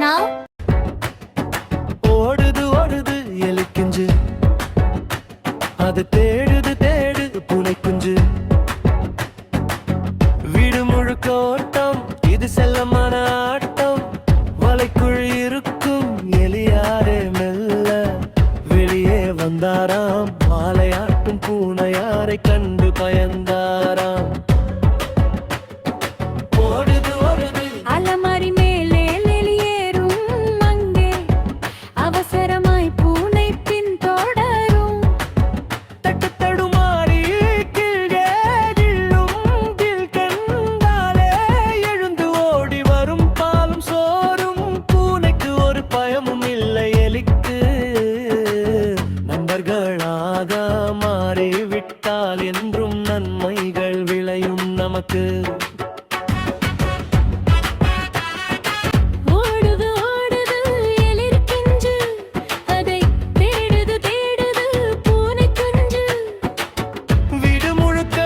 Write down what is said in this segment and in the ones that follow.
channel. ஓடுது ஓடுது எலிக்குஞ்சு, அது தேடுது தேடுது பூனை குஞ்சு. வீடு முழுக்க ஓட்டம், இது செல்லமான ஆட்டம். வலைக்குள் இருக்கும் எலியாரே மெல்ல வெளியே வந்தாராம். மாலையாட்டும் பூனையாரை கண்டு பயந்தாராம். ஓடுது ஓடுது அலமாரி மேலே வெளியேறும், அங்கே அவசரமாய் பூனை பின் தொடரும். தட்டு தடுமாறி கீழே விழும், கீழ் கண்டாலே எழுந்து ஓடி வரும். பாலும் சோறும் பூனைக்கு ஒரு பயமும் இல்லை எலிக்கு. நண்பர்களாக மாறிவிட்டால் என்றும் நன்மைகள் விளையும் நமக்கு. ஓடுது ஓடுது எலிக்குஞ்சு, அதை தேடுது தேடுது பூனை குஞ்சு. வீடு முழுக்க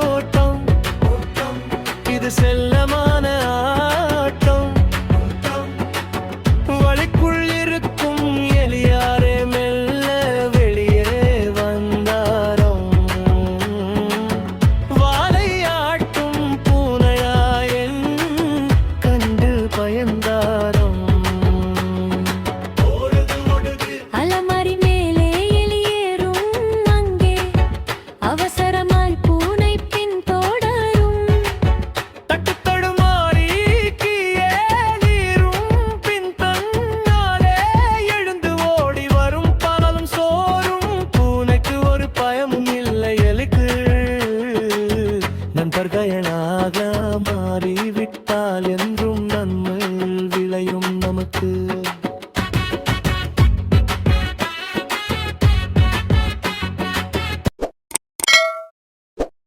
ஓட்டம், இது செல்லமான ஆட்டம். வலைக்குள் இருக்கும் எலியாரே மெல்ல வெளியே வந்தாரம். வாலையாட்டும் பூனையாயன் கண்டு பயந்தாரம். அலமாரி மேலே வெளியேறும், அங்கே அவசரமாய் பூனை பின் தொடரும். தட்டு தடுமாறி கீழே நீரும், பின் தன்னாலே எழுந்து ஓடி வரும். பாலும் சோறும் பூனைக்கு ஒரு பயமும் இல்லை எலிக்கு. நண்பர்களாக மாறிவிட்டால் என்றும் நன்மை விளையும் நமக்கு.